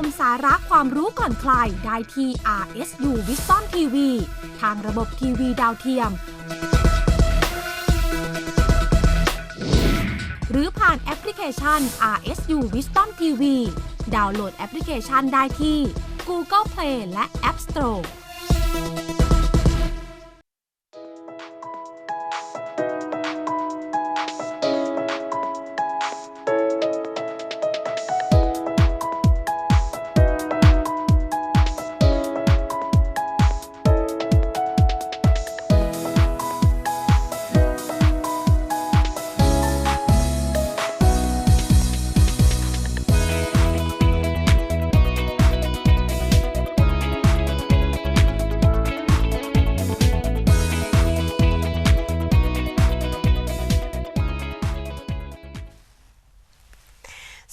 มสาระความรู้ก่อนใครได้ที่ RSU WisdomTV ทางระบบทีวีดาวเทียมหรือผ่านแอปพลิเคชัน RSU WisdomTV ดาวน์โหลดแอปพลิเคชันได้ที่ Google Play และ App Store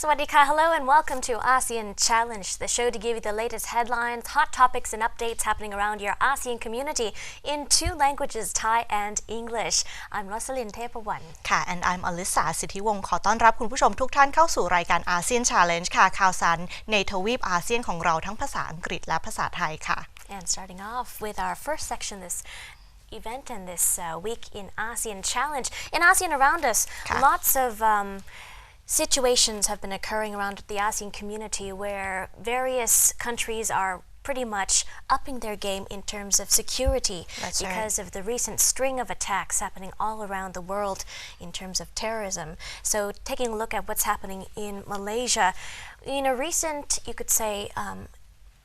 Sawadika, hello and welcome to ASEAN Challenge, the show to give you the latest headlines, hot topics and updates happening around your ASEAN community in two languages, Thai and English. I'm Rosalind Tepawan. ค่ะ and I'm Alyssa สิทธิวงศ์ขอต้อนรับคุณผู้ชมทุกท่านเข้าสู่รายการ ASEAN Challenge ค่ะข่าวสารในทวีปอาเซียนของเราทั้งภาษาอังกฤษและภาษาไทยค่ะ And starting off with our first section this event and this week in ASEAN Challenge. In ASEAN around us, lots of situations have been occurring around the ASEAN community where various countries are pretty much upping their game in terms of security because of the recent string of attacks happening all around the world in terms of terrorism. So taking a look at what's happening in Malaysia, in a recent, you could say,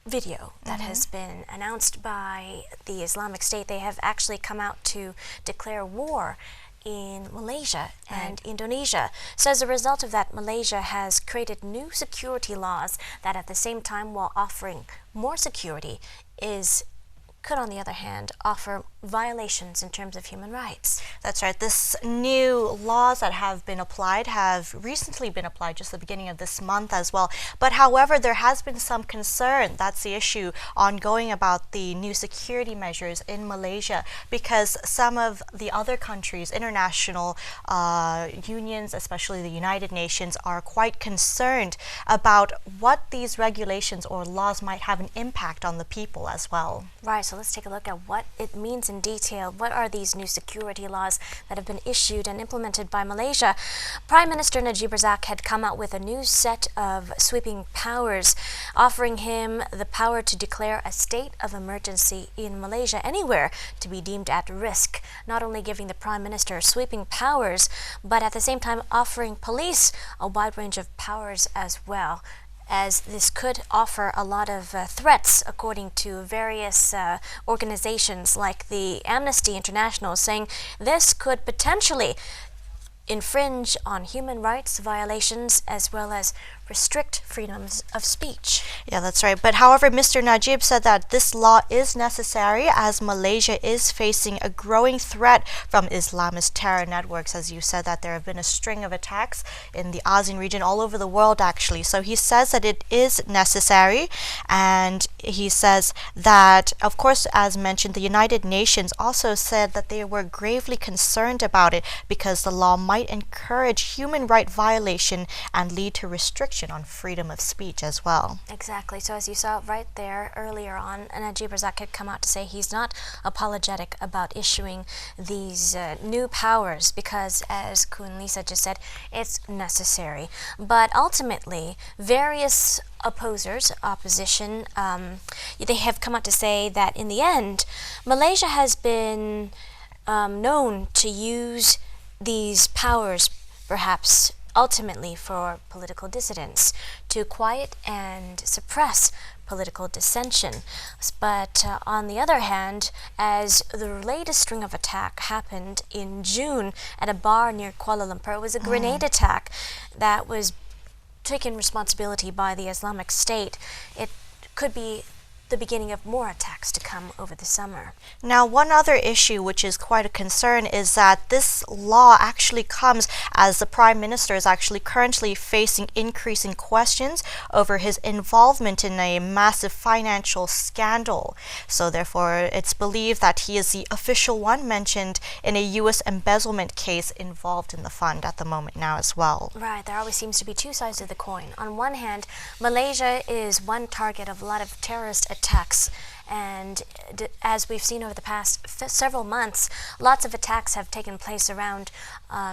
video that has been announced by the Islamic State, they have actually come out to declare war in Malaysia and Indonesia. So as a result of that, Malaysia has created new security laws that at the same time, while offering more security, could on the other hand offer violations in terms of human rights. That's right. This new laws that have recently been applied just the beginning of this month as well. But however, there has been some concern, that's the issue ongoing about the new security measures in Malaysia, because some of the other countries, international unions, especially the United Nations, are quite concerned about what these regulations or laws might have an impact on the people as well. Right, so let's take a look at what it means in detail. What are these new security laws that have been issued and implemented by Malaysia? Prime Minister Najib Razak had come out with a new set of sweeping powers, offering him the power to declare a state of emergency in Malaysia anywhere to be deemed at risk, not only giving the Prime Minister sweeping powers, but at the same time offering police a wide range of powers as well, as this could offer a lot of threats, according to various organizations like the Amnesty International, saying this could potentially infringe on human rights violations as well as restrict freedoms of speech. Yeah, that's right. But however, Mr. Najib said that this law is necessary as Malaysia is facing a growing threat from Islamist terror networks. As you said, that there have been a string of attacks in the ASEAN region all over the world, actually. So he says that it is necessary, and he says that, of course, as mentioned, the United Nations also said that they were gravely concerned about it because the law might encourage human right violation and lead to restriction on freedom of speech as well. Exactly. So as you saw right there earlier on, Najib Razak had come out to say he's not apologetic about issuing these new powers because, as Kun Lisa just said, it's necessary. But ultimately, various opposition, they have come out to say that in the end, Malaysia has been known to use these powers perhaps ultimately for political dissidents, to quiet and suppress political dissension. But on the other hand, as the latest string of attack happened in June at a bar near Kuala Lumpur, it was a grenade attack that was taken responsibility by the Islamic State. It could be the beginning of more attacks to come over the summer. Now, one other issue which is quite a concern is that this law actually comes as the Prime Minister is actually currently facing increasing questions over his involvement in a massive financial scandal. So therefore, it's believed that he is the official one mentioned in a U.S. embezzlement case involved in the fund at the moment now as well. Right, there always seems to be two sides of the coin. On one hand, Malaysia is one target of a lot of terrorist attacks, and as we've seen over the past several months, lots of attacks have taken place around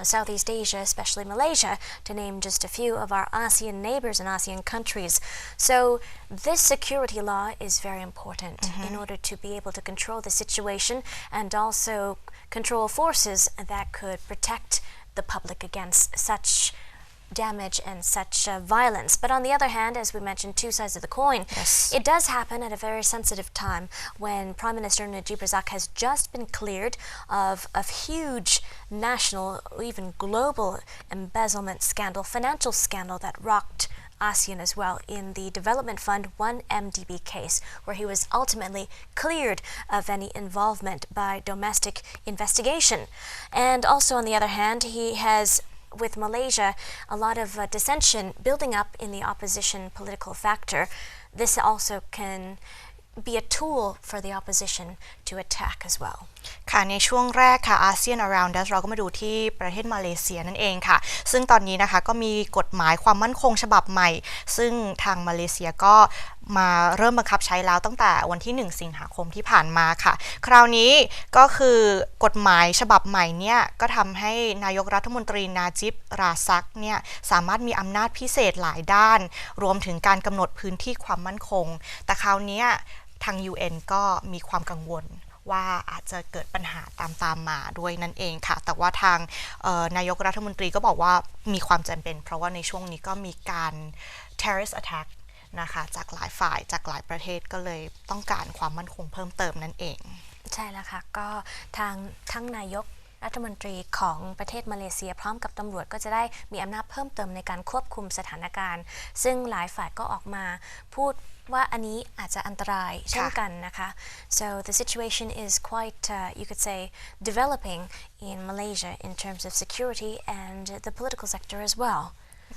Southeast Asia, especially Malaysia, to name just a few of our ASEAN neighbors and ASEAN countries. So this security law is very important in order to be able to control the situation and also control forces that could protect the public against such damage and such violence. But on the other hand, as we mentioned, two sides of the coin. Yes. It does happen at a very sensitive time when Prime Minister Najib Razak has just been cleared of a huge national, even global embezzlement scandal, financial scandal that rocked ASEAN as well in the Development Fund 1MDB case, where he was ultimately cleared of any involvement by domestic investigation. And also on the other hand, he has with Malaysia, a lot of dissension building up in the opposition political factor. This also can be a tool for the opposition to attack as well. ค่ะในช่วงแรกค่ะ ASEAN Around Us เราก็มาดูที่ประเทศมาเลเซียนั่นเองค่ะซึ่งตอนนี้นะคะก็มีกฎหมายความมั่นคงฉบับใหม่ซึ่งทางมาเลเซียก็มาเริ่มบังคับใช้แล้วตั้งแต่วันที่1สิงหาคมที่ผ่านมาค่ะคราวนี้ก็คือกฎหมายฉบับใหม่เนี่ยก็ทำให้นายกรัฐมนตรีนาจิบราซักเนี่ยสามารถมีอำนาจพิเศษหลายด้านรวมถึงการกำหนดพื้นที่ความมั่นคงแต่คราวนี้ทาง UN ก็มีความกังวลว่าอาจจะเกิดปัญหาตามมาด้วยนั่นเองค่ะแต่ว่าทางนายกรัฐมนตรีก็บอกว่ามีความจำเป็นเพราะว่าในช่วงนี้ก็มีการ terrorist attack นะคะจากหลายฝ่ายจากหลายประเทศก็เลยต้องการความมั่นคงเพิ่มเติมนั่นเองใช่แล้วค่ะก็ทั้งนายกรัฐมนตรีของประเทศมาเลเซียพร้อมกับตำรวจก็จะได้มีอำนาจเพิ่มเติมในการควบคุมสถานการณ์ซึ่งหลายฝ่ายก็ออกมาพูดว่าอันนี้อาจจะอันตรายเช่นกันนะคะ so the situation is quite you could say developing in Malaysia in terms of security and the political sector as well.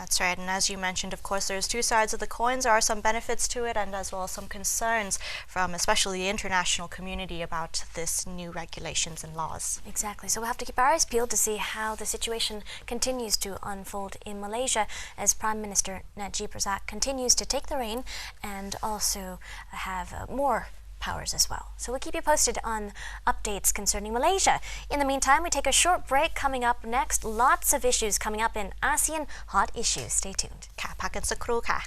That's right, and as you mentioned, of course, there's two sides of the coins. There are some benefits to it and as well as some concerns from especially the international community about this new regulations and laws. Exactly, so we'll have to keep our eyes peeled to see how the situation continues to unfold in Malaysia as Prime Minister Najib Razak continues to take the reign and also have more powers as well. So we'll keep you posted on updates concerning Malaysia. In the meantime, we take a short break. Coming up next, lots of issues coming up in ASEAN Hot Issues. Stay tuned. ค่ะพักกันสักครู่ค่ะ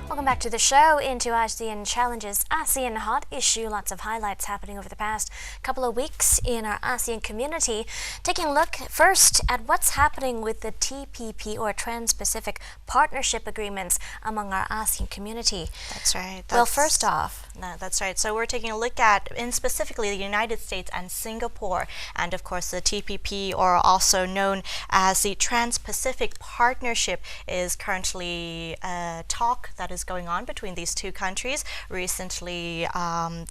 Welcome back to the show into ASEAN Challenges ASEAN Hot Issue. Lots of highlights happening over the past couple of weeks in our ASEAN community. Taking a look first at what's happening with the TPP or Trans-Pacific Partnership Agreements among our ASEAN community. That's right. Well, first off, no, that's right. So we're taking a look at, in specifically the United States and Singapore, and of course the TPP, or also known as the Trans-Pacific Partnership, is currently a talk that is going on between these two countries. Recently,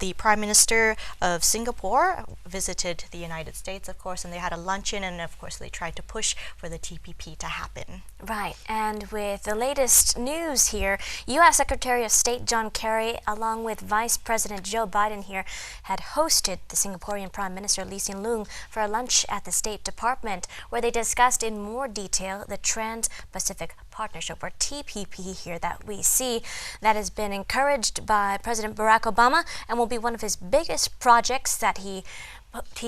the Prime Minister of Singapore visited the United States, of course, and they had a luncheon, and of course they tried to push for the TPP to happen. Right, and with the latest news here, U.S. Secretary of State John Kerry, along with Vice President Joe Biden here, had hosted the Singaporean Prime Minister Lee Hsien Loong for a lunch at the State Department, where they discussed in more detail the Trans-Pacific Partnership, or TPP here, that we see that has been encouraged by President Barack Obama and will be one of his biggest projects that he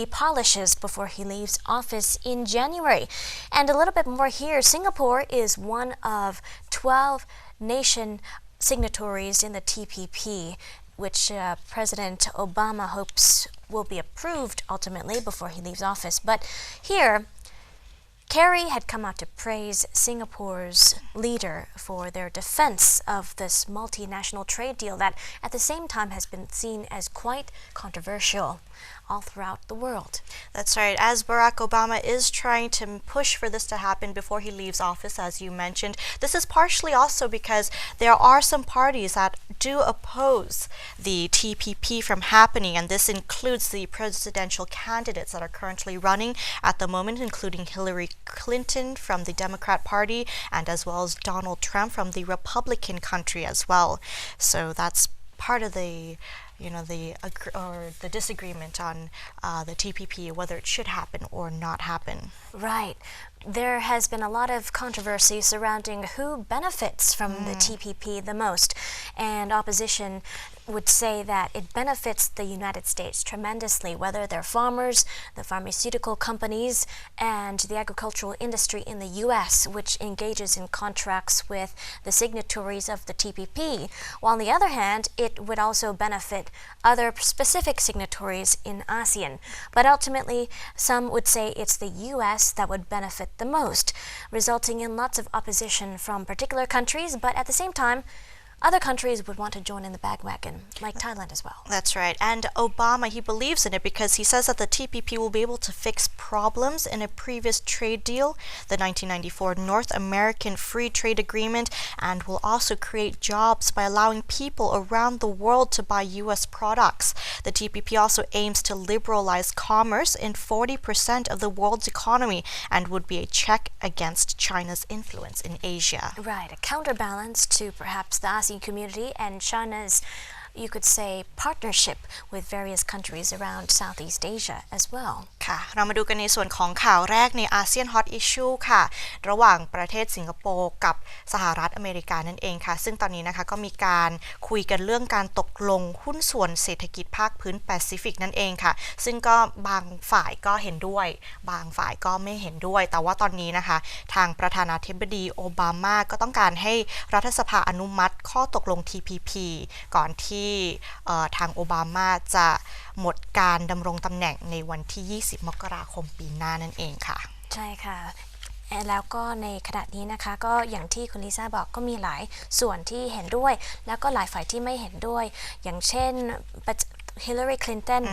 polishes before he leaves office in January. And a little bit more here, Singapore is one of 12 nation signatories in the TPP, which President Obama hopes will be approved ultimately before he leaves office. But here, Kerry had come out to praise Singapore's leader for their defense of this multinational trade deal that at the same time has been seen as quite controversial all throughout the world. That's right. As Barack Obama is trying to push for this to happen before he leaves office, as you mentioned, this is partially also because there are some parties that do oppose the TPP from happening, and this includes the presidential candidates that are currently running at the moment, including Hillary Clinton from the Democrat Party and as well as Donald Trump from the Republican country as well. So that's part of the the disagreement on the TPP, whether it should happen or not happen. Right. There has been a lot of controversy surrounding who benefits from the TPP the most, and opposition would say that it benefits the United States tremendously, whether they're farmers, the pharmaceutical companies, and the agricultural industry in the U.S., which engages in contracts with the signatories of the TPP, while on the other hand, it would also benefit other specific signatories in ASEAN. But ultimately, some would say it's the U.S. that would benefit the most, resulting in lots of opposition from particular countries, but at the same time, other countries would want to join in the bandwagon, like Thailand as well. That's right. And Obama, he believes in it because he says that the TPP will be able to fix problems in a previous trade deal, the 1994 North American Free Trade Agreement, and will also create jobs by allowing people around the world to buy U.S. products. The TPP also aims to liberalize commerce in 40% of the world's economy and would be a check against China's influence in Asia. Right, a counterbalance to perhaps the ASEAN community and China's, you could say, partnership with various countries around Southeast Asia as well. ค่ะเรามาดูกันในส่วนของข่าวแรกในอาเซียนฮอตอิชชูค่ะระหว่างประเทศสิงคโปร์กับสหรัฐอเมริกานั่นเองค่ะซึ่งตอนนี้นะคะก็มีการคุยกันเรื่องการตกลงหุ้นส่วนเศรษฐกิจภาคพื้นแปซิฟิกนั่นเองค่ะซึ่งก็บางฝ่ายก็เห็นด้วยบางฝ่ายก็ไม่เห็นด้วยแต่ว่าตอนนี้นะคะทางประธานาธิบดีโอบามาก็ต้องการให้รัฐสภาอนุมัติข้อตกลง TPP ก่อนที่ทางโอบามาจะหมดการดำรงตำแหน่งในวันที่20มกราคมปีหน้านั่นเองค่ะใช่ค่ะแล้วก็ในขณะนี้นะคะก็อย่างที่คุณลิซ่าบอกก็มีหลายส่วนที่เห็นด้วยแล้วก็หลายฝ่ายที่ไม่เห็นด้วยอย่างเช่นฮิลลารีคลินตัน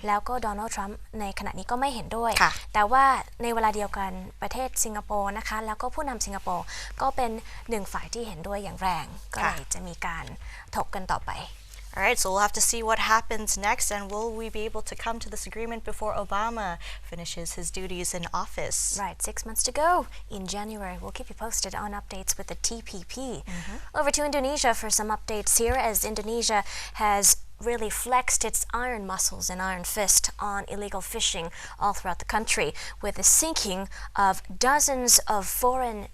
แล้วก็โดนัลด์ทรัมป์ในขณะนี้ก็ไม่เห็นด้วยแต่ว่าในเวลาเดียวกันประเทศสิงคโปร์นะคะแล้วก็ผู้นำสิงคโปร์ก็เป็นหนึ่งฝ่ายที่เห็นด้วยอย่างแรงก็เลยจะมีการถกกันต่อไปAlright, so we'll have to see what happens next, and will we be able to come to this agreement before Obama finishes his duties in office? Right, 6 months to go in January. We'll keep you posted on updates with the TPP. Over to Indonesia for some updates here, as Indonesia has really flexed its iron muscles and iron fist on illegal fishing all throughout the country, with the sinking of dozens of foreign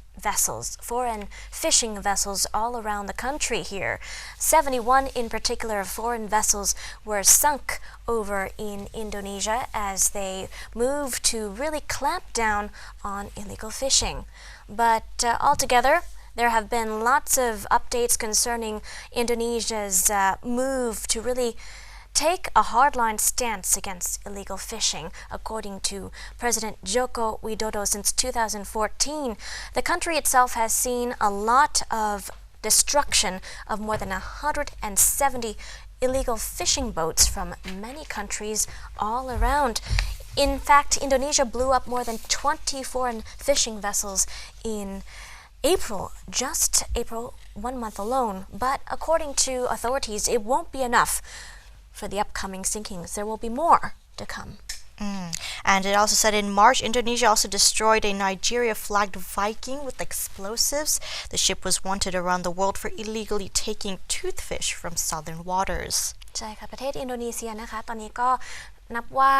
fishing vessels all around the country here. 71 in particular foreign vessels were sunk over in Indonesia as they move to really clamp down on illegal fishing. But altogether, there have been lots of updates concerning Indonesia's move to really take a hardline stance against illegal fishing. According to President Joko Widodo, since 2014, the country itself has seen a lot of destruction of more than 170 illegal fishing boats from many countries all around. In fact, Indonesia blew up more than 20 foreign fishing vessels in April, just April, 1 month alone. But according to authorities, it won't be enough for the upcoming sinkings. There will be more to come. And it also said in March, Indonesia also destroyed a Nigeria-flagged Viking with explosives. The ship was wanted around the world for illegally taking toothfish from southern waters. ใช่ค่ะประเทศอินโดนีเซียนะคะตอนนี้ก็นับว่า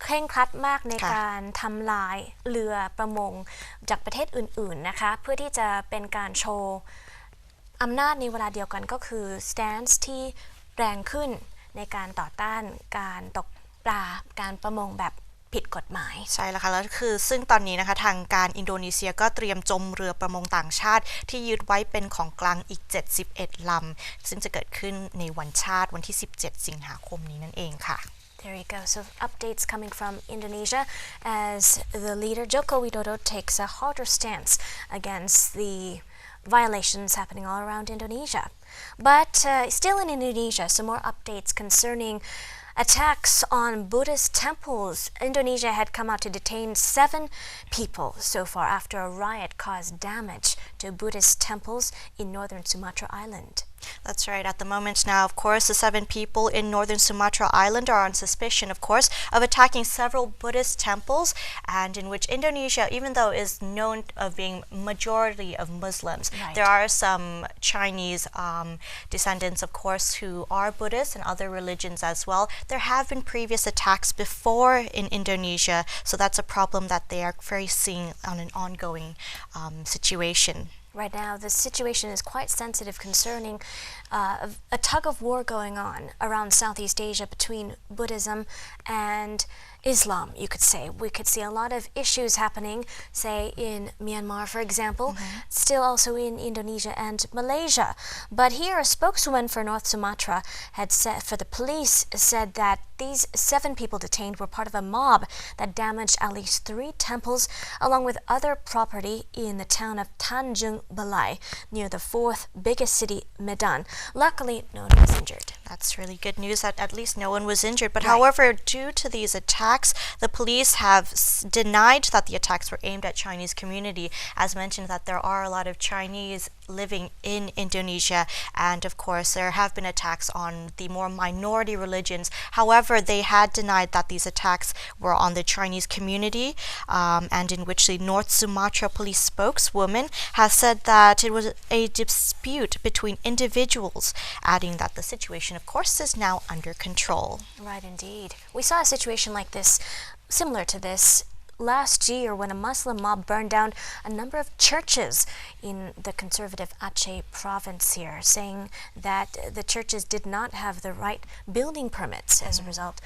เคร่งครัดมากในการทำลายเรือประมงจากประเทศอื่นๆนะคะเพื่อที่จะเป็นการโชว์อำนาจในเวลาเดียวกันก็คือ stance ที่แรงขึ้นในการต่อต้านการตกปลาการประมงแบบ ผิดกฎหมายใช่แล้วค่ะแล้วคือซึ่งตอนนี้นะคะทางการอินโดนีเซียก็เตรียมจมเรือประมงต่างชาติที่ยึดไว้เป็นของกลางอีก71ลำซึ่งจะเกิดขึ้นในวันชาติวันที่17สิงหาคมนี้นั่นเองค่ะThere you go. So updates coming from Indonesia as the leader Joko Widodo takes a harder stance against the violations happening all around Indonesia. But still in Indonesia, some more updates concerning attacks on Buddhist temples. Indonesia had come out to detain 7 people so far after a riot caused damage to Buddhist temples in northern Sumatra Island. That's right. At the moment now, of course, the 7 people in northern Sumatra Island are on suspicion, of course, of attacking several Buddhist temples, and in which Indonesia, even though is known of being majority of Muslims, right. there are some Chinese descendants, of course, who are Buddhist and other religions as well. There have been previous attacks before in Indonesia, so that's a problem that they are facing on an ongoing situation. Right now, the situation is quite sensitive concerning a tug of war going on around Southeast Asia between Buddhism and Islam, you could say. We could see a lot of issues happening, say in Myanmar, for example, still also in Indonesia and Malaysia. But here, a spokeswoman for North Sumatra had said, for the police, said that these 7 people detained were part of a mob that damaged at least 3 temples, along with other property in the town of Tanjung Balai, near the 4th biggest city, Medan. Luckily, no one was injured. That's really good news that at least no one was injured. But right. However, due to these attacks, the police have denied that the attacks were aimed at Chinese community. As mentioned, that there are a lot of Chinese living in Indonesia, and of course there have been attacks on the more minority religions. However, they had denied that these attacks were on the Chinese community, and in which the North Sumatra police spokeswoman has said that it was a dispute between individuals, adding that the situation, of course, is now under control. Right, indeed. We saw a situation like this, similar to this, last year when a Muslim mob burned down a number of churches in the conservative Aceh province here, saying that the churches did not have the right building permits. As a result,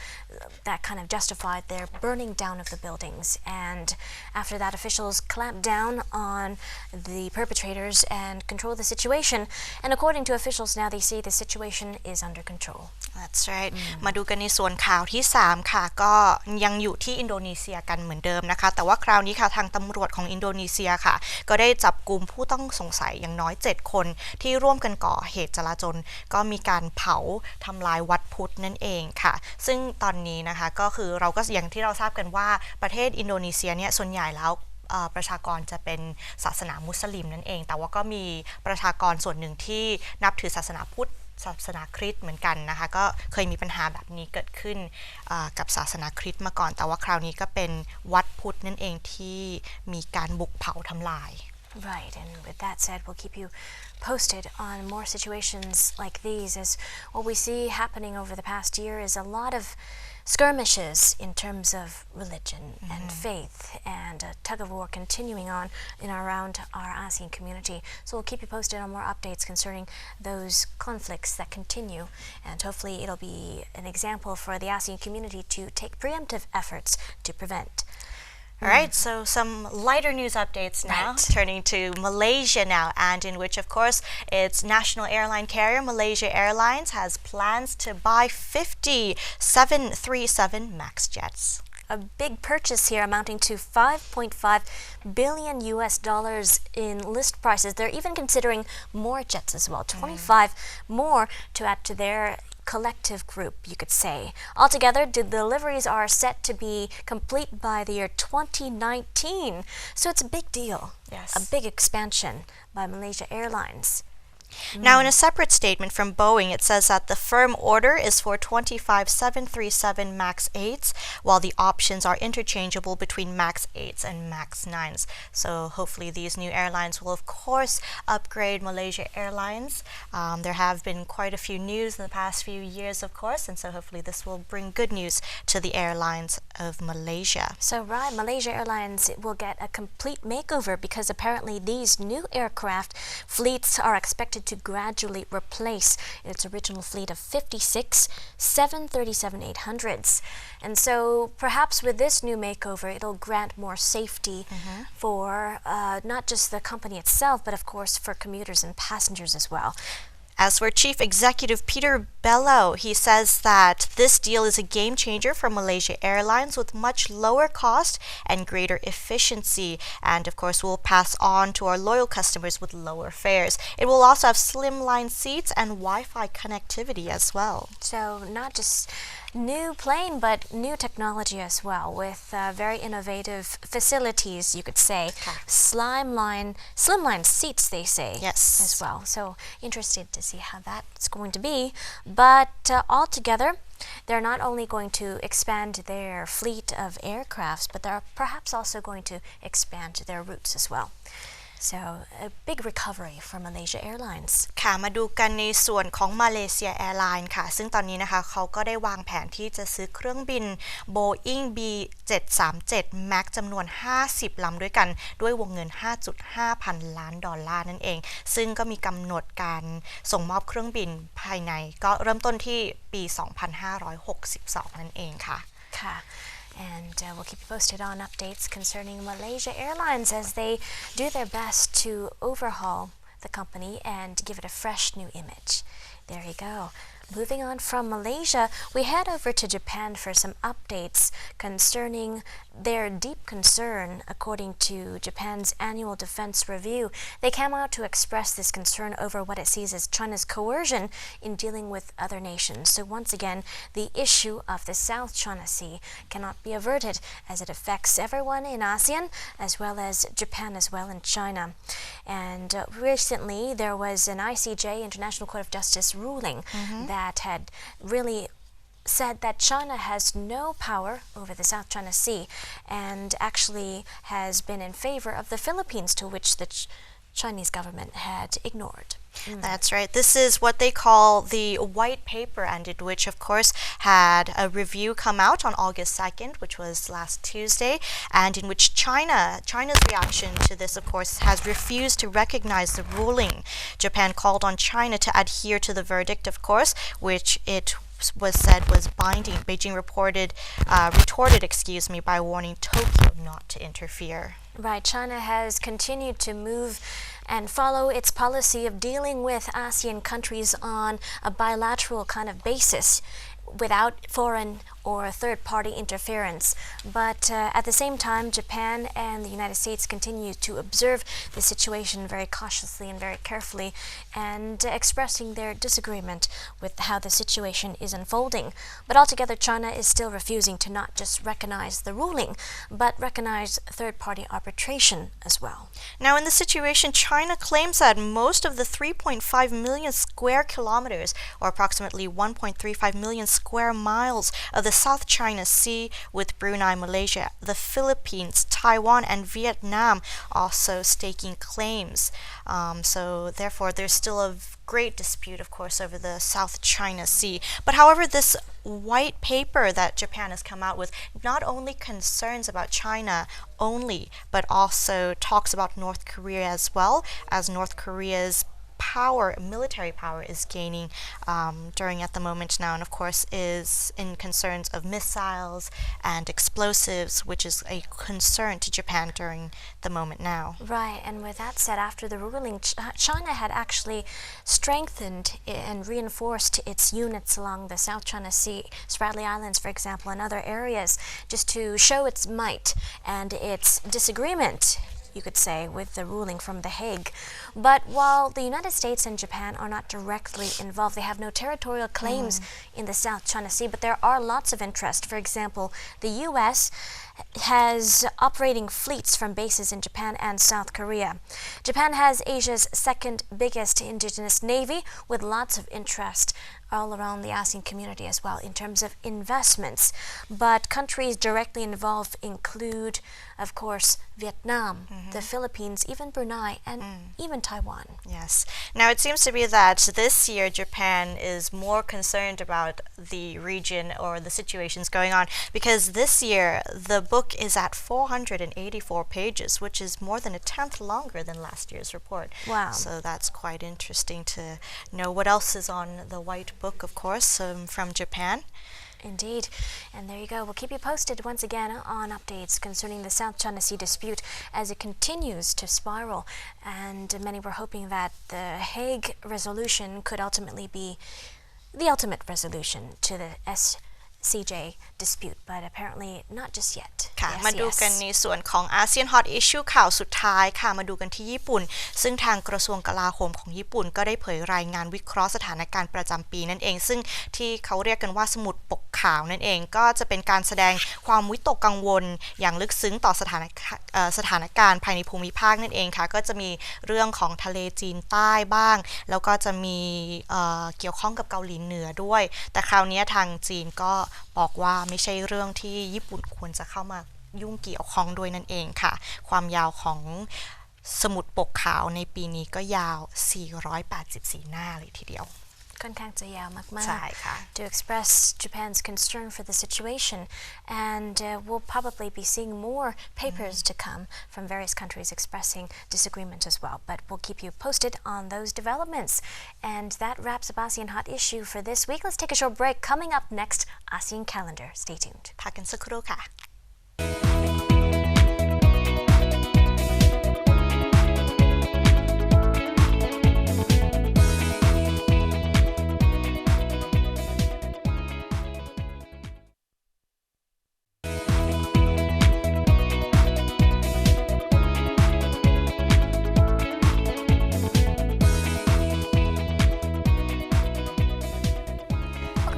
that kind of justified their burning down of the buildings. And after that, officials clamped down on the perpetrators and controlled the situation. And according to officials now, they say the situation is under control. That's right. มาดูกันในส่วนข่าวที่ 3 ค่ะก็ยังอยู่ที่อินโดนีเซียกันเหมือนเดิมนะคะแต่ว่าคราวนี้ค่ะทางตำรวจของอินโดนีเซียค่ะก็ได้จับกุมผู้ต้องสงสัยอย่างน้อย7 คนที่ร่วมกันก่อเหตุจลาจลก็มีการเผาทำลายวัดพุทธนั่นเองค่ะซึ่งตอนนี้นะคะก็คือเราก็อย่างที่เราทราบกันว่าประเทศอินโดนีเซียเนี่ยส่วนใหญ่แล้วประชากรจะเป็นศาสนามุสลิมนั่นเองแต่ว่าก็มีประชากรส่วนหนึ่งที่นับถือศาสนาพุทธศาสนาคริสต์เหมือนกันนะคะก็เคยมีปัญหาแบบนี้เกิดขึ้นกับศาสนาคริสต์มาก่อนแต่ว่าคราวนี้ก็เป็นวัดพุทธนั่นเองที่มีการบุกเผาทำลาย Right, and with that said, we'll keep you posted on more situations like these, as what we see happening over the past year is a lot of skirmishes in terms of religion and faith, and a tug of war continuing on in around our ASEAN community. So we'll keep you posted on more updates concerning those conflicts that continue, and hopefully it'll be an example for the ASEAN community to take preemptive efforts to prevent. All right, so some lighter news updates now, Right. turning to Malaysia now, and in which, of course, its national airline carrier, Malaysia Airlines, has plans to buy 50 737 MAX jets. A big purchase here amounting to $5.5 billion in list prices. They're even considering more jets as well, 25 more to add to their collective group, you could say. Altogether, the deliveries are set to be complete by the year 2019. So it's a big deal. Yes. A big expansion by Malaysia Airlines. Now, in a separate statement from Boeing, it says that the firm order is for 25 737 MAX 8s, while the options are interchangeable between MAX 8s and MAX 9s. So hopefully these new airlines will, of course, upgrade Malaysia Airlines. There have been quite a few news in the past few years, of course, and so hopefully this will bring good news to the airlines of Malaysia. So, right, Malaysia Airlines will get a complete makeover because apparently these new aircraft fleets are expected to gradually replace its original fleet of 56 737-800s. And so perhaps with this new makeover, it'll grant more safety for not just the company itself, but of course for commuters and passengers as well. As for Chief Executive Peter Bello, he says that this deal is a game changer for Malaysia Airlines with much lower cost and greater efficiency, and of course will pass on to our loyal customers with lower fares. It will also have slimline seats and Wi-Fi connectivity as well. So not just new plane, but new technology as well, with very innovative facilities, you could say. Slimline seats, they say. Yes. As well. So interested to see how that's going to be. But altogether, they're not only going to expand their fleet of aircrafts, but they're perhaps also going to expand their routes as well. So a big recovery for Malaysia Airlines. ค่ะมาดูกันในส่วนของ Malaysia Airlines ค่ะซึ่งตอนนี้นะคะเขาก็ได้วางแผนที่จะซื้อเครื่องบิน Boeing B737 MAX จำนวน50ลำด้วยกันด้วยวงเงิน 5.5 พันล้านดอลลาร์นั่นเองซึ่งก็มีกำหนดการส่งมอบเครื่องบินภายในก็เริ่มต้นที่ปี 2562 นั่นเองค่ะ ค่ะ And we'll keep you posted on updates concerning Malaysia Airlines as they do their best to overhaul the company and give it a fresh new image. There you go. Moving on from Malaysia, we head over to Japan for some updates concerning their deep concern, according to Japan's annual defense review. They came out to express this concern over what it sees as China's coercion in dealing with other nations. So once again, the issue of the South China Sea cannot be averted as it affects everyone in ASEAN as well as Japan as well in China. And recently, there was an ICJ, International Court of Justice ruling that had really said that China has no power over the South China Sea and actually has been in favor of the Philippines, to which the Chinese government had ignored. That's right. This is what they call the white paper, and in which, of course, had a review come out on August 2nd, which was last Tuesday, and in which China's reaction to this, of course, has refused to recognize the ruling. Japan called on China to adhere to the verdict, of course, which it was said was binding. Beijing retorted, by warning Tokyo not to interfere. Right, China has continued to move and follow its policy of dealing with ASEAN countries on a bilateral kind of basis without foreign or third-party interference. But at the same time, Japan and the United States continue to observe the situation very cautiously and very carefully and expressing their disagreement with how the situation is unfolding. But altogether, China is still refusing to not just recognize the ruling, but recognize third-party arbitration as well. Now, in the situation, China claims that most of the 3.5 million square kilometers, or approximately 1.35 million square miles of the South China Sea with Brunei, Malaysia, the Philippines, Taiwan, and Vietnam also staking claims. So therefore, there's still a great dispute, of course, over the South China Sea. But however, this white paper that Japan has come out with not only concerns about China only, but also talks about North Korea as well, as North Korea's military power is gaining during at the moment now, and of course is in concerns of missiles and explosives, which is a concern to Japan during the moment now. Right, and with that said, after the ruling, China had actually strengthened and reinforced its units along the South China Sea, Spratly Islands, for example, and other areas, just to show its might and its disagreement, you could say, with the ruling from The Hague. But while the United States and Japan are not directly involved, they have no territorial claims in the South China Sea, but there are lots of interest. For example, the U.S. has operating fleets from bases in Japan and South Korea. Japan has Asia's second biggest indigenous navy, with lots of interest all around the ASEAN community as well in terms of investments. But countries directly involved include, of course, Vietnam, the Philippines, even Brunei, and even Taiwan. Yes. Now it seems to be that this year Japan is more concerned about the region or the situations going on because this year the book is at 484 pages, which is more than a tenth longer than last year's report. Wow. So that's quite interesting to know what else is on the white book, of course, from Japan. Indeed. And there you go. We'll keep you posted once again on updates concerning the South China Sea dispute as it continues to spiral. And many were hoping that the Hague resolution could ultimately be the ultimate resolution to the CJ dispute, but apparently not just yet. ค่ะ Yes, มาดูกัน yes. ในส่วนของ ASEAN Hot Issue ข่าวสุดท้ายค่ะมาดูกันที่ญี่ปุ่นซึ่งทางกระทรวงกลาโหมของญี่ปุ่นก็ได้เผยรายงานวิเคราะห์สถานการณ์ประจำปีนั่นเองซึ่งที่เขาเรียกกันว่าสมุดปกขาวนั่นเองก็จะเป็นการแสดงความวิตกกังวลอย่างลึกซึ้งต่อสถานการณ์ภายในภูมิภาคนั่นเองค่ะก็จะมีเรื่องของทะเลจีนใต้บ้างแล้วก็จะมีเกี่ยวข้องกับเกาหลีเหนือด้วยแต่คราวนี้ทางจีนก็บอกว่าไม่ใช่เรื่องที่ญี่ปุ่นควรจะเข้ามายุ่งเกี่ยวข้องด้วยนั่นเองค่ะความยาวของสมุดปกขาวในปีนี้ก็ยาว484หน้าเลยทีเดียวค่อนข้างจะยาวมากๆ ใช่ค่ะ to express Japan's concern for the situation and we'll probably be seeing more papers to come from various countries expressing disagreement as well but we'll keep you posted on those developments and that wraps up ASEAN Hot Issue for this week. Let's take a short break. Coming up next, ASEAN Calendar. Stay tuned. พักกันสักครู่ค่ะ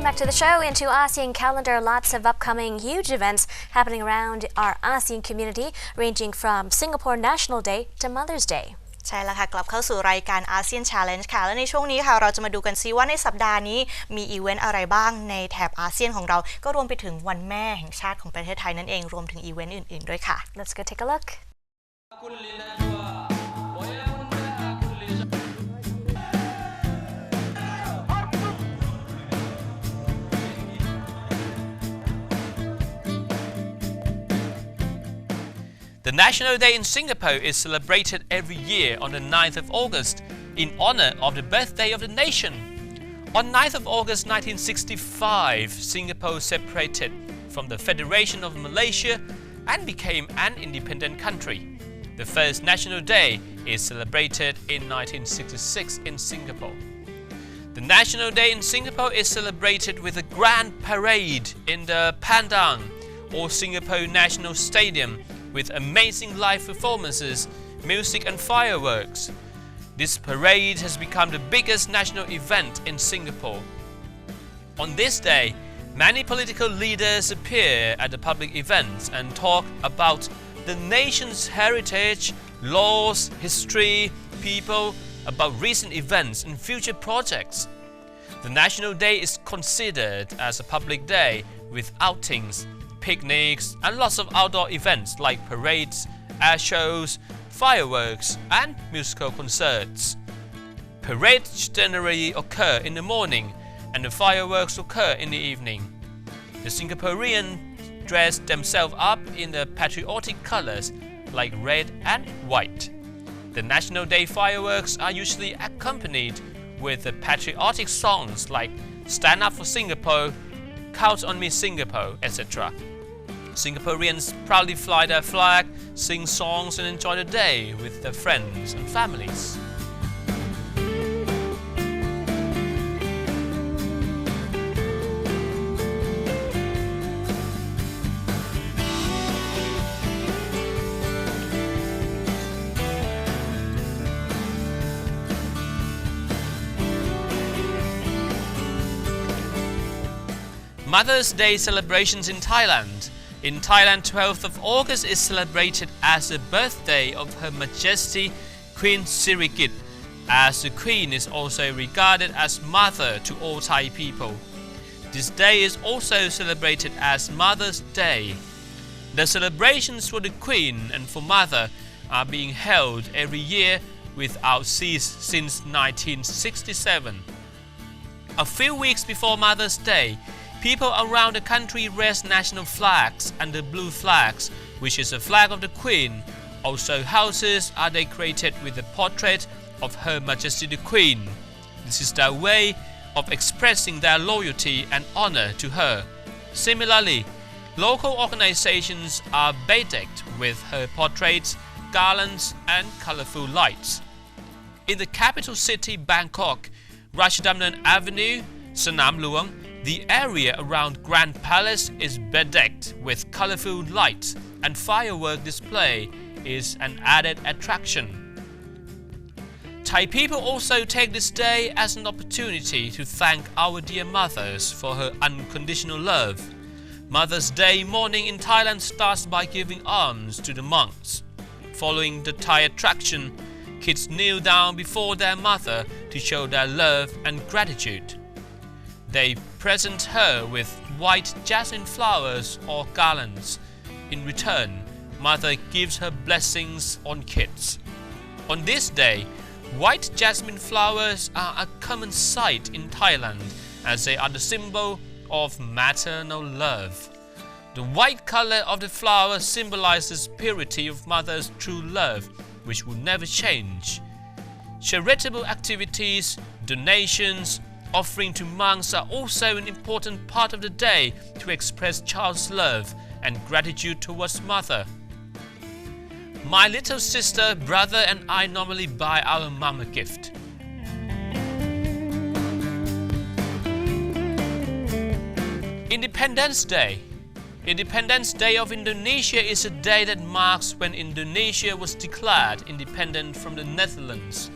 Back to the show into ASEAN Calendar. Lots of upcoming huge events happening around our ASEAN community, ranging from Singapore National Day to Mother's Day. ใช่แล้วค่ะกลับเข้าสู่รายการ ASEAN Challenge ค่ะและในช่วงนี้ค่ะเราจะมาดูกันซิว่าในสัปดาห์นี้มีอีเวนต์อะไรบ้างในแถบอาเซียนของเราก็รวมไปถึงวันแม่แห่งชาติของประเทศไทยนั่นเองรวมถึงอีเวนต์อื่นๆด้วยค่ะ Let's go take a look. The National Day in Singapore is celebrated every year on the 9th of August in honor of the birthday of the nation. On 9th of August 1965, Singapore separated from the Federation of Malaysia and became an independent country. The first National Day is celebrated in 1966 in Singapore. The National Day in Singapore is celebrated with a grand parade in the Padang or Singapore National Stadium with amazing live performances, music and fireworks. This parade has become the biggest national event in Singapore. On this day, many political leaders appear at the public events and talk about the nation's heritage, laws, history, people, about recent events and future projects. The National Day is considered as a public day with outings, picnics and lots of outdoor events like parades, air shows, fireworks and musical concerts. Parades generally occur in the morning and the fireworks occur in the evening. The Singaporeans dress themselves up in the patriotic colors like red and white. The National Day fireworks are usually accompanied with the patriotic songs like Stand Up for Singapore, Count on Me Singapore, etc. Singaporeans proudly fly their flag, sing songs and enjoy the day with their friends and families. Mother's Day celebrations in Thailand. In Thailand, 12th of August is celebrated as the birthday of Her Majesty Queen Sirikit, as the Queen is also regarded as mother to all Thai people. This day is also celebrated as Mother's Day. The celebrations for the Queen and for Mother are being held every year without cease since 1967. A few weeks before Mother's Day, people around the country raise national flags and the blue flags, which is a flag of the Queen. Also, houses are decorated with a portrait of Her Majesty the Queen. This is their way of expressing their loyalty and honor to her. Similarly, local organizations are bedecked with her portraits, garlands, and colorful lights. In the capital city Bangkok, Ratchadamnern Avenue, Sanam Luang, the area around Grand Palace is bedecked with colorful lights, and firework display is an added attraction. Thai people also take this day as an opportunity to thank our dear mothers for her unconditional love. Mother's Day morning in Thailand starts by giving alms to the monks. Following the Thai attraction, kids kneel down before their mother to show their love and gratitude. They present her with white jasmine flowers or garlands. In return, mother gives her blessings on kids. On this day, white jasmine flowers are a common sight in Thailand as they are the symbol of maternal love. The white color of the flower symbolizes purity of mother's true love, which will never change. Charitable activities, donations, offering to monks are also an important part of the day to express child's love and gratitude towards mother. My little sister, brother, and I normally buy our mom a gift. Independence Day. Independence Day of Indonesia is a day that marks when Indonesia was declared independent from the Netherlands.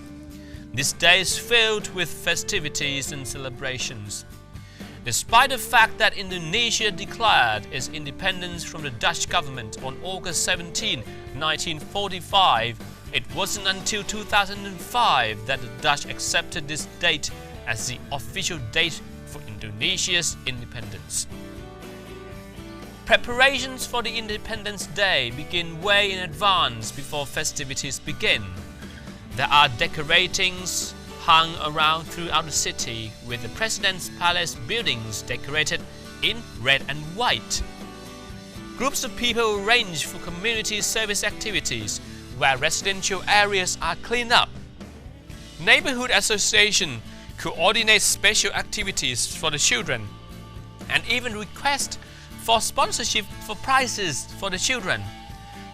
This day is filled with festivities and celebrations. Despite the fact that Indonesia declared its independence from the Dutch government on August 17, 1945, it wasn't until 2005 that the Dutch accepted this date as the official date for Indonesia's independence. Preparations for the Independence Day begin way in advance before festivities begin. There are decoratings hung around throughout the city, with the President's Palace buildings decorated in red and white. Groups of people arrange for community service activities where residential areas are cleaned up. Neighborhood association coordinates special activities for the children and even request for sponsorship for prizes for the children.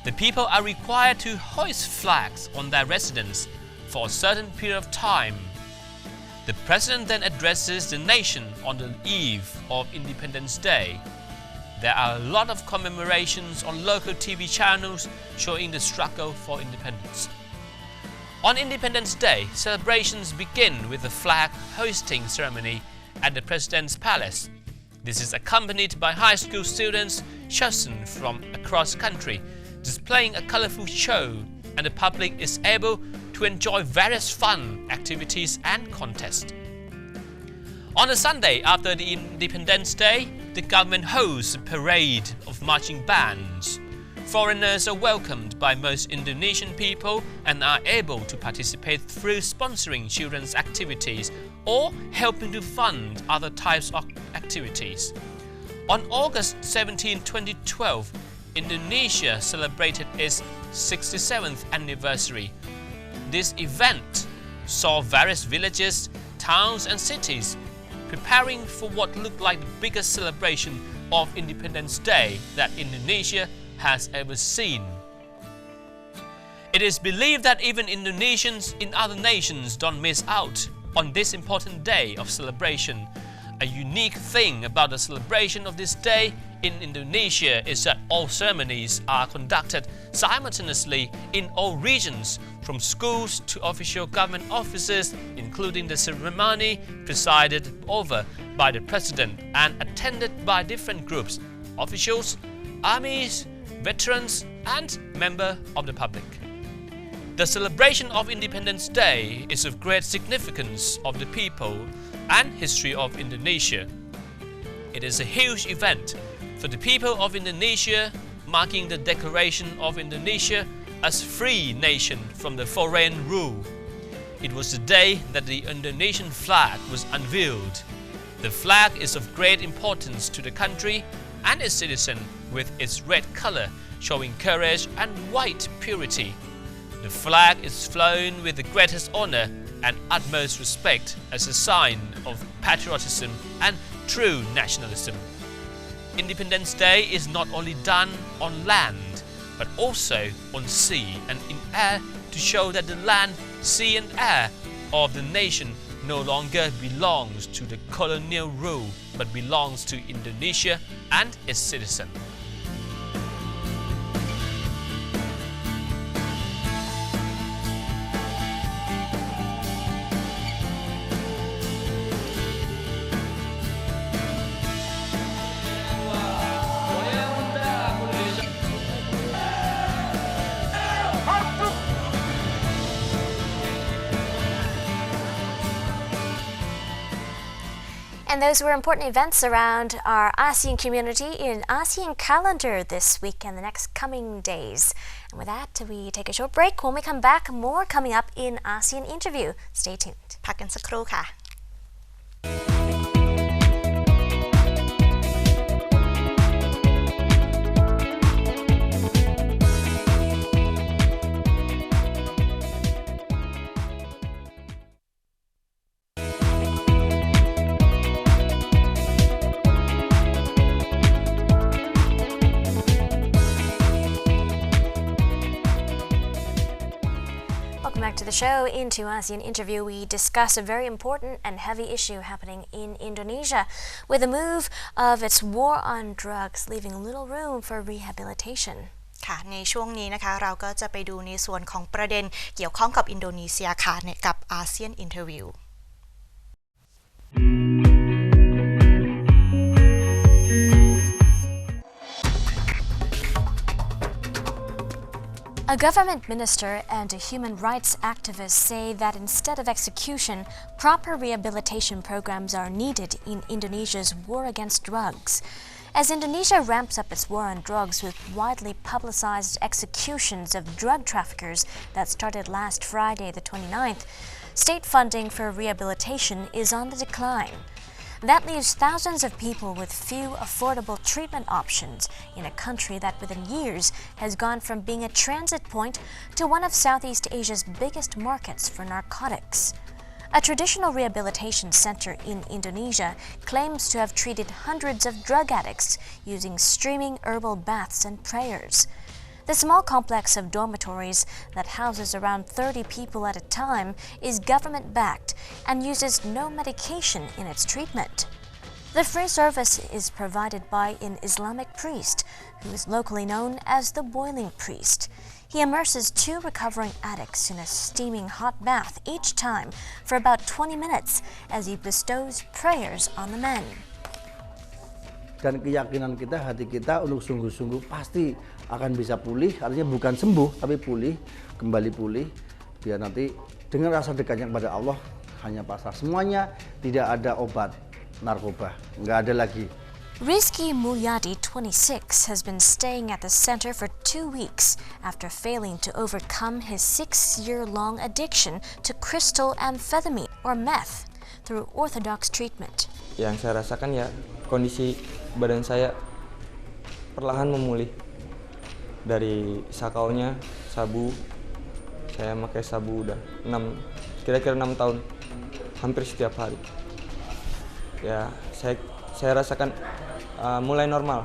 The people are required to hoist flags on their residence for a certain period of time. The president then addresses the nation on the eve of Independence Day. There are a lot of commemorations on local TV channels showing the struggle for independence. On Independence Day, celebrations begin with a flag hoisting ceremony at the President's Palace. This is accompanied by high school students chosen from across the country, displaying a colorful show, and the public is able to enjoy various fun activities and contests. On a Sunday after the Independence Day, the government hosts a parade of marching bands. Foreigners are welcomed by most Indonesian people and are able to participate through sponsoring children's activities or helping to fund other types of activities. On August 17, 2012, Indonesia celebrated its 67th anniversary. This event saw various villages, towns, and cities preparing for what looked like the biggest celebration of Independence Day that Indonesia has ever seen. It is believed that even Indonesians in other nations don't miss out on this important day of celebration. A unique thing about the celebration of this day in Indonesia is that all ceremonies are conducted simultaneously in all regions, from schools to official government offices, including the ceremony presided over by the president and attended by different groups, officials, armies, veterans, and members of the public. The celebration of Independence Day is of great significance of the people and history of Indonesia. It is a huge event for the people of Indonesia, marking the declaration of Indonesia as free nation from the foreign rule. it was the day that the Indonesian flag was unveiled. The flag is of great importance to the country and its citizen with its red color showing courage and white purity. The flag is flown with the greatest honor and utmost respect as a sign of patriotism and true nationalism. Independence Day is not only done on land but also on sea and in air to show that the land, sea and air of the nation no longer belongs to the colonial rule but belongs to Indonesia and its citizens. And those were important events around our ASEAN community in ASEAN calendar this week and the next coming days. And with that, we take a short break. When we come back, more coming up in ASEAN interview. Stay tuned. พักกันสักครู่ค่ะ Welcome back to the show. Into ASEAN interview, we discuss a very important and heavy issue happening in Indonesia with the move of its war on drugs, leaving little room for rehabilitation. ค่ะในช่วงนี้นะคะเราก็จะไปดูในส่วนของประเด็นเกี่ยวข้องกับอินโดนีเซียค่ะกับอาเซียนอินเทอร์วิวA government minister and a human rights activist say that instead of execution, proper rehabilitation programs are needed in Indonesia's war against drugs. As Indonesia ramps up its war on drugs with widely publicized executions of drug traffickers that started last Friday, the 29th, state funding for rehabilitation is on the decline. That leaves thousands of people with few affordable treatment options in a country that within years has gone from being a transit point to one of Southeast Asia's biggest markets for narcotics. A traditional rehabilitation center in Indonesia claims to have treated hundreds of drug addicts using streaming herbal baths and prayers. The small complex of dormitories that houses around 30 people at a time is government-backed and uses no medication in its treatment. The free service is provided by an Islamic priest who is locally known as the boiling priest. He immerses two recovering addicts in a steaming hot bath each time for about 20 minutes as he bestows prayers on the men. Dan keyakinan kita, hati kita untuk sungguh-sungguh pasti akan bisa pulih, artinya bukan sembuh tapi pulih, kembali pulih, biar nanti dengan rasa dekatnya kepada Allah hanya pasrah semuanya, tidak ada obat narkoba, nggak ada lagi. Rizky Mulyadi, 26, has been staying at the center for 2 weeks after failing to overcome his 6-year-long addiction to crystal amphetamine or meth through orthodox treatment. Yang saya rasakan ya kondisi badan saya perlahan memulih. Dari sakaunya, sabu, saya pakai sabu udah kira-kira 6 tahun, hampir setiap hari. Ya, saya rasakan mulai normal.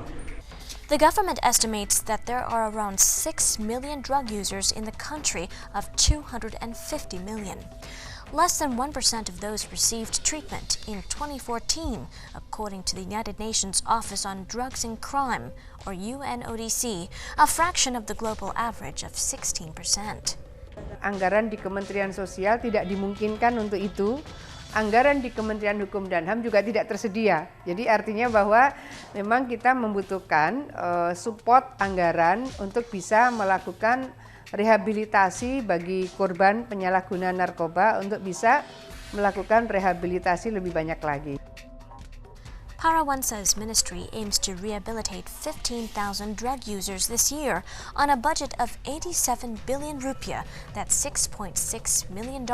The government estimates that there are around 6 million drug users in the country of 250 million. Less than 1% of those received treatment in 2014, according to the United Nations Office on Drugs and Crime, or UNODC, a fraction of the global average of 16%. Anggaran di Kementerian Sosial tidak dimungkinkan untuk itu. Anggaran di Kementerian Hukum dan HAM juga tidak tersedia. Jadi artinya bahwa memang kita membutuhkan support anggaran untuk bisa melakukan rehabilitasi bagi korban penyalahgunaan narkoba untuk bisa melakukan rehabilitasi lebih banyak lagi. Parawansa's ministry aims to rehabilitate 15,000 drug users this year on a budget of 87 billion rupiah, that's $6.6 million.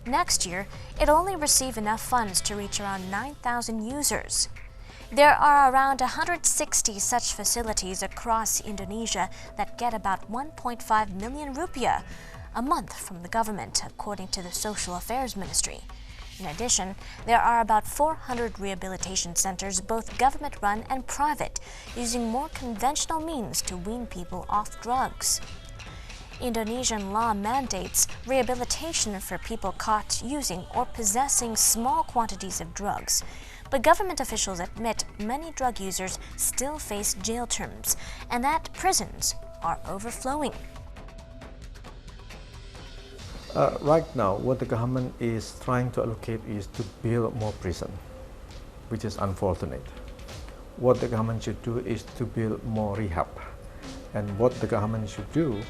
Next year, it'll only receive enough funds to reach around 9,000 users. There are around 160 such facilities across Indonesia that get about 1.5 million rupiah a month from the government, according to the Social Affairs Ministry. In addition, there are about 400 rehabilitation centers, both government-run and private, using more conventional means to wean people off drugs. Indonesian law mandates rehabilitation for people caught using or possessing small quantities of drugs. But government officials admit many drug users still face jail terms and that prisons are overflowing. Right now, what the government is trying to allocate is to build more prison, which is unfortunate. What the government should do is to build more rehab. And what the government should do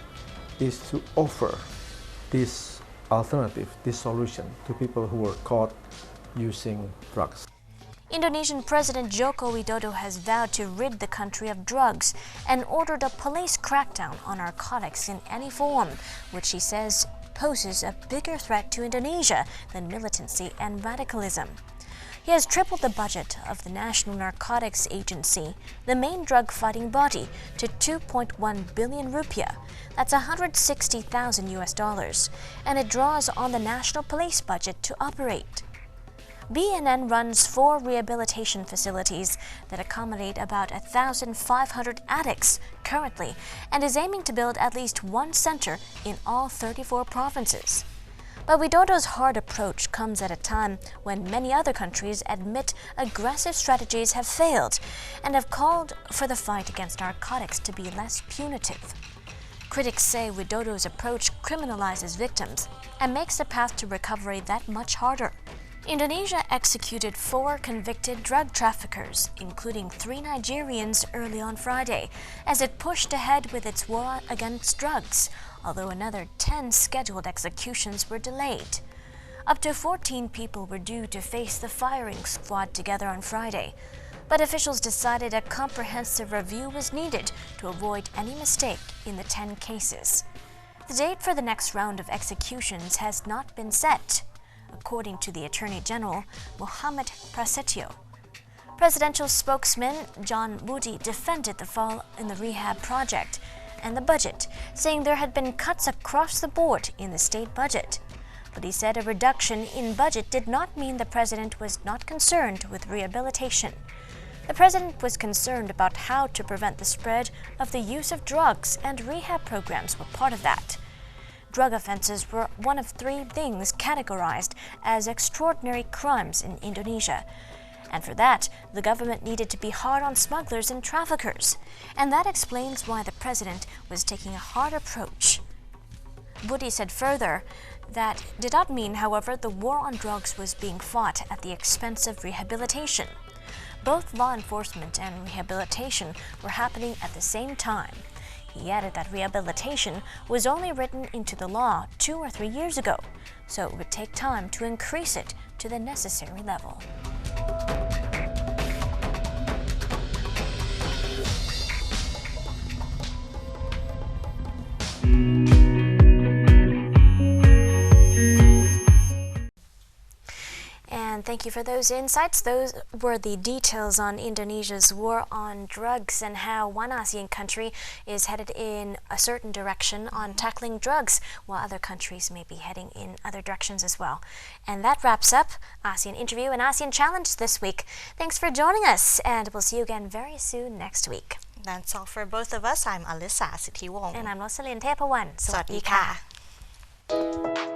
is to offer this alternative, this solution to people who were caught using drugs. Indonesian President Joko Widodo has vowed to rid the country of drugs and ordered a police crackdown on narcotics in any form, which he says poses a bigger threat to Indonesia than militancy and radicalism. He has tripled the budget of the National Narcotics Agency, the main drug-fighting body, to 2.1 billion rupiah. That's $160,000 US, and it draws on the national police budget to operate. BNN runs 4 rehabilitation facilities that accommodate about 1,500 addicts currently and is aiming to build at least one center in all 34 provinces. But Widodo's hard approach comes at a time when many other countries admit aggressive strategies have failed and have called for the fight against narcotics to be less punitive. Critics say Widodo's approach criminalizes victims and makes the path to recovery that much harder. Indonesia executed 4 convicted drug traffickers, including 3 Nigerians, early on Friday, as it pushed ahead with its war against drugs, although another 10 scheduled executions were delayed. Up to 14 people were due to face the firing squad together on Friday, but officials decided a comprehensive review was needed to avoid any mistake in the 10 cases. The date for the next round of executions has not been set, according to the Attorney General, Muhammad Prasetyo. Presidential spokesman John Moody defended the fall in the rehab project and the budget, saying there had been cuts across the board in the state budget. But he said a reduction in budget did not mean the president was not concerned with rehabilitation. The president was concerned about how to prevent the spread of the use of drugs, and rehab programs were part of that. Drug offenses were one of 3 things categorized as extraordinary crimes in Indonesia. And for that, the government needed to be hard on smugglers and traffickers. And that explains why the president was taking a hard approach. Budi said further that did not mean, however, the war on drugs was being fought at the expense of rehabilitation. Both law enforcement and rehabilitation were happening at the same time. He added that rehabilitation was only written into the law 2 or 3 years ago, so it would take time to increase it to the necessary level. And thank you for those insights. Those were the details on Indonesia's war on drugs and how one ASEAN country is headed in a certain direction on tackling drugs, while other countries may be heading in other directions as well. And that wraps up ASEAN Interview and ASEAN Challenge this week. Thanks for joining us, and we'll see you again very soon next week. That's all for both of us. I'm Alyssa Sithiwong. And I'm Rosalyn Tepawan. สวัสดีค่ะ